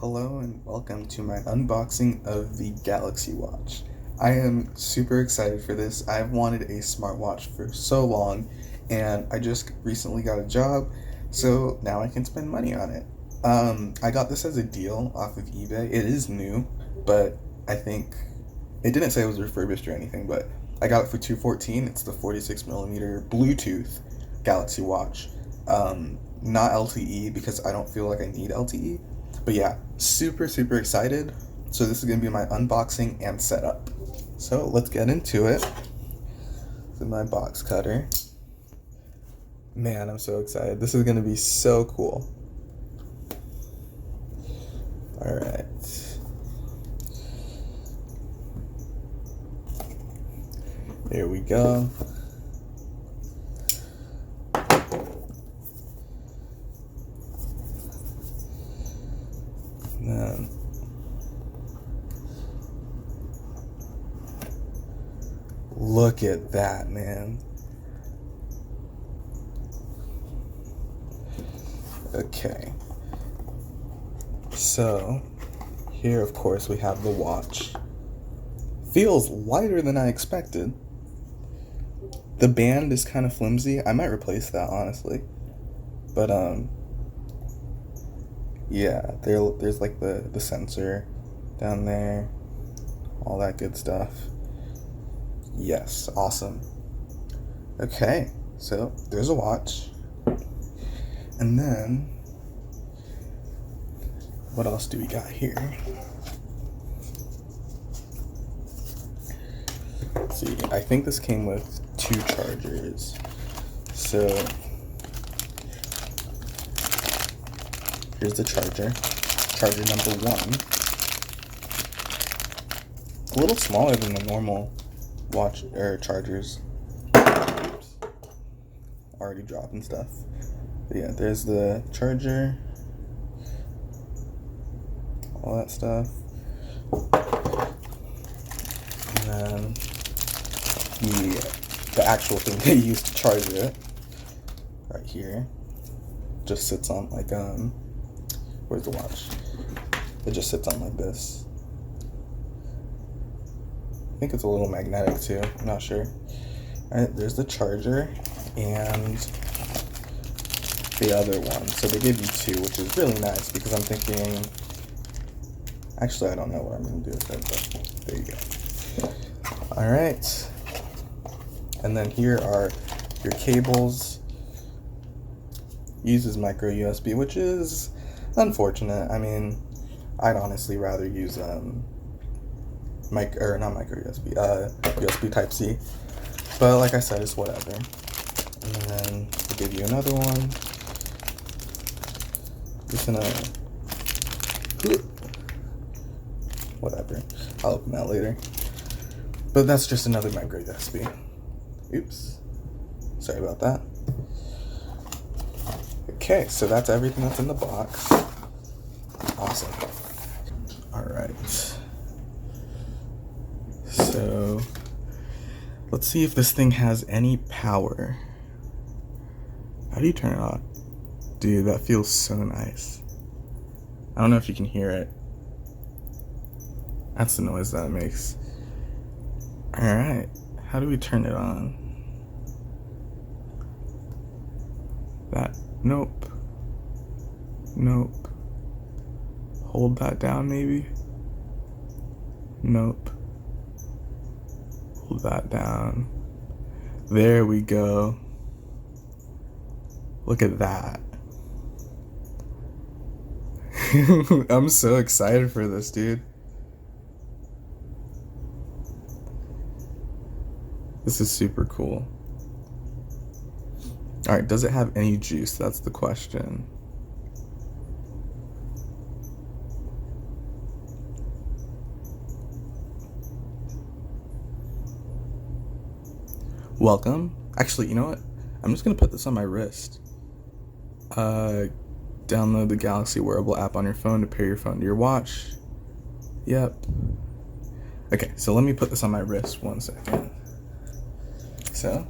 Hello and welcome to my unboxing of the Galaxy Watch. I am super excited for this. I've wanted a smartwatch for so long and I just recently got a job, so now I can spend money on it. I got this as a deal off of eBay. It is new, but I think it didn't say it was refurbished or anything, but I got it for $214. It's the 46 millimeter Bluetooth Galaxy Watch. Not LTE because I don't feel like I need LTE. But yeah, super excited. So this is gonna be my unboxing and setup. So let's get into it. This is my box cutter. Man, I'm so excited. This is gonna be so cool. All right. There we go. Man. Look at that, man. Okay. So, here of course we have the watch. Feels lighter than I expected. The band is kind of flimsy. I might replace that, honestly. But yeah, there's like the sensor down there, all that good stuff. Yes, awesome. Okay, so there's a watch. And then, what else do we got here? Let's see, I think this came with 2 chargers. So, here's the charger. Charger number 1. A little smaller than the normal watch or chargers. Oops. Already dropping stuff. But yeah, there's the charger. All that stuff. And then the actual thing they use to charge it right here just sits on like where's the watch? It just sits on like this. I think it's a little magnetic too, I'm not sure. Alright, there's the charger and the other one. So they give you 2, which is really nice because I'm thinking, actually I don't know what I'm going to do with it, but there you go. Alright, and then here are your cables. Uses micro USB, which is unfortunate. I mean, I'd honestly rather use not micro USB, USB Type C. But like I said, it's whatever. And then they give you another one. Just gonna whatever. I'll open that later. But that's just another micro USB. Oops. Sorry about that. Okay, so that's everything that's in the box. Awesome. Alright. So, let's see if this thing has any power. How do you turn it on? Dude, that feels so nice. I don't know if you can hear it. That's the noise that it makes. Alright, how do we turn it on? Nope. Hold that down maybe? Nope. Hold that down. There we go. Look at that. I'm so excited for this, dude. This is super cool. Alright, does it have any juice? That's the question. Welcome. Actually, you know what? I'm just gonna put this on my wrist. Download the Galaxy wearable app on your phone to pair your phone to your watch. Yep. Okay, so let me put this on my wrist 1 second. So,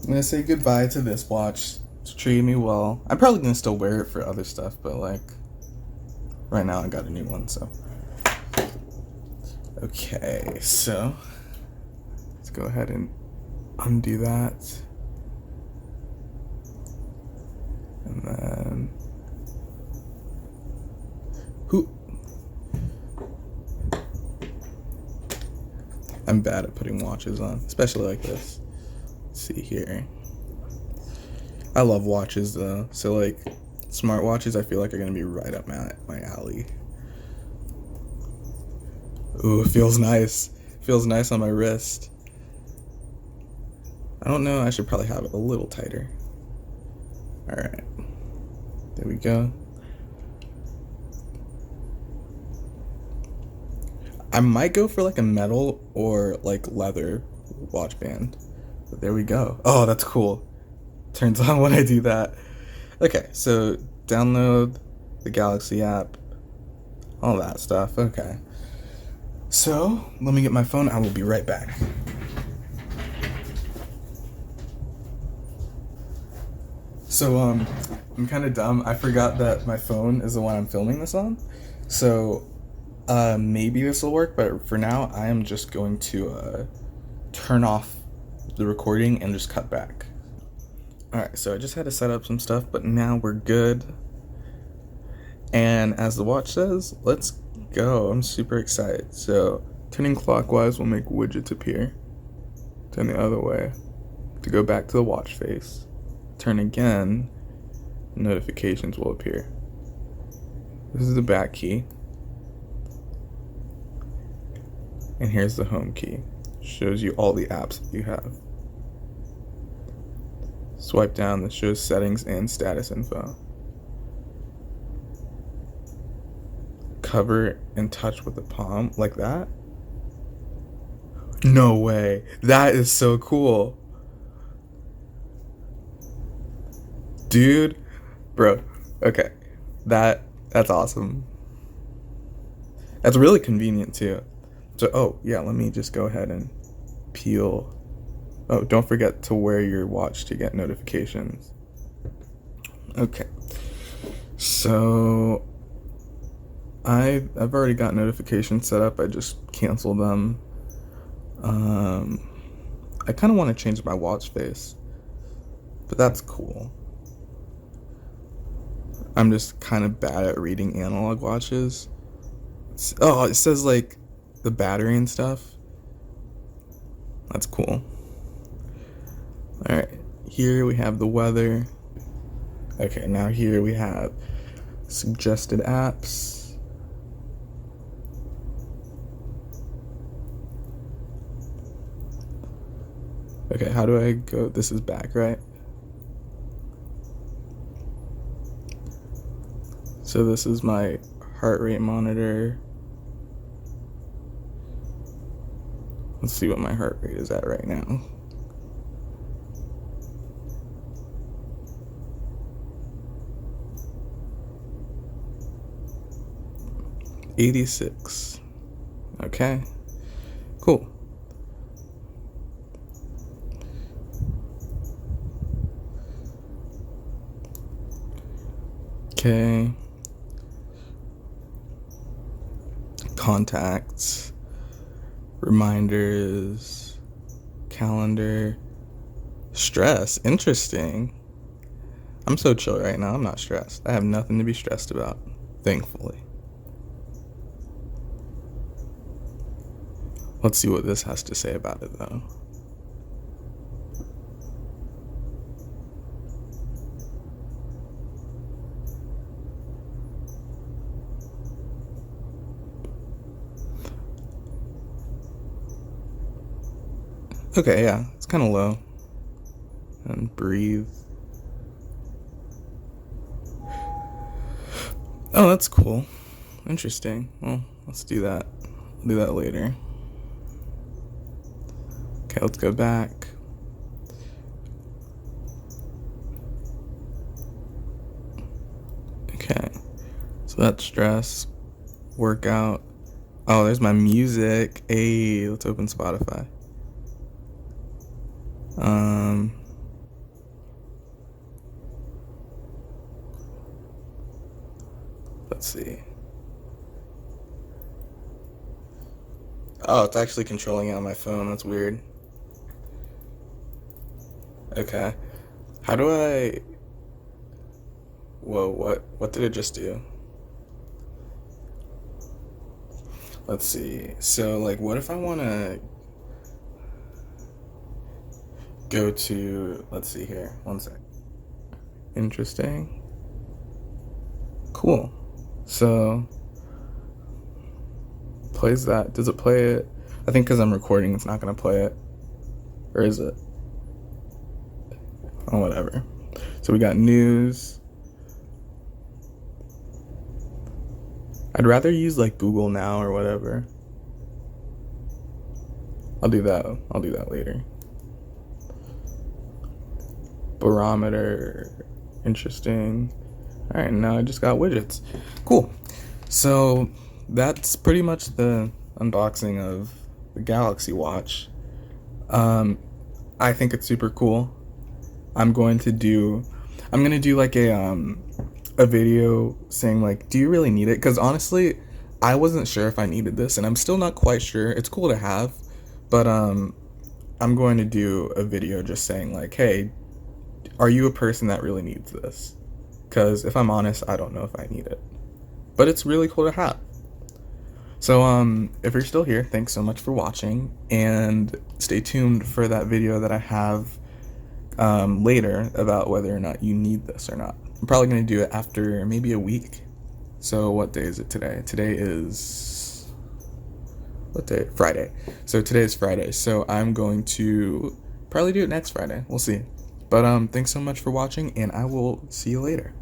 I'm gonna say goodbye to this watch. It's treating me well. I'm probably gonna still wear it for other stuff, but like right now I got a new one, so. Okay, so let's go ahead and undo that. And then I'm bad at putting watches on, especially like this. Let's see here. I love watches though, so like smartwatches I feel like are gonna be right up my alley. Ooh, it feels nice. Feels nice on my wrist. I don't know, I should probably have it a little tighter. Alright. There we go. I might go for like a metal or like leather watch band. But there we go. Oh, that's cool. Turns on when I do that. Okay, so download the Galaxy app. All that stuff. Okay. So, let me get my phone. I will be right back. So, I'm kind of dumb. I forgot that my phone is the one I'm filming this on. So, maybe this will work, but for now, I am just going to turn off the recording and just cut back. Alright, so I just had to set up some stuff, but now we're good. And as the watch says, let's go. I'm super excited. So, turning clockwise will make widgets appear. Turn the other way to go back to the watch face. Turn again, notifications will appear. This is the back key. And here's the home key. Shows you all the apps that you have. Swipe down, that shows settings and status info. Cover and touch with the palm, like that? No way. That is so cool. Dude, bro, okay. That's awesome. That's really convenient too. So, oh, yeah, let me just go ahead and peel. Oh, don't forget to wear your watch to get notifications. Okay. So, I've already got notifications set up. I just canceled them. I kind of want to change my watch face, but that's cool. I'm just kind of bad at reading analog watches. Oh, it says like the battery and stuff. That's cool. Alright, here we have the weather. Okay, now here we have suggested apps. Okay, how do I go? This is back, right? So this is my heart rate monitor. Let's see what my heart rate is at right now. '86. Okay, cool. Okay. Contacts, reminders, calendar, stress. Interesting. I'm so chill right now. I'm not stressed. I have nothing to be stressed about, thankfully. Let's see what this has to say about it, though. Okay, yeah, it's kind of low. And breathe. Oh, that's cool. Interesting. Well, let's do that. I'll do that later. Okay, let's go back. Okay, so that's stress, workout. Oh, there's my music. Hey, let's open Spotify. let's see. Oh, it's actually controlling it on my phone. That's weird. Okay. How do I... Whoa, what did it just do? Let's see. So, like, what if I want to go to... Let's see here. One sec. Interesting. Cool. So, plays that. Does it play it? I think because I'm recording, it's not going to play it. Or is it? Oh, whatever. So we got news. I'd rather use like Google Now or whatever. I'll do that. I'll do that later. Barometer. Interesting. All right, now I just got widgets. Cool. So that's pretty much the unboxing of the Galaxy Watch. I think it's super cool. I'm gonna do like a video saying like, do you really need it? Because honestly, I wasn't sure if I needed this, and I'm still not quite sure. It's cool to have, but I'm going to do a video just saying like, hey, are you a person that really needs this? Because if I'm honest, I don't know if I need it, but it's really cool to have. So if you're still here, thanks so much for watching, and stay tuned for that video that I have later about whether or not you need this or not. I'm probably going to do it after maybe a week. So what day is it today? Today is... what day? Friday. So today is Friday. So I'm going to probably do it next Friday. We'll see. But thanks so much for watching, and I will see you later.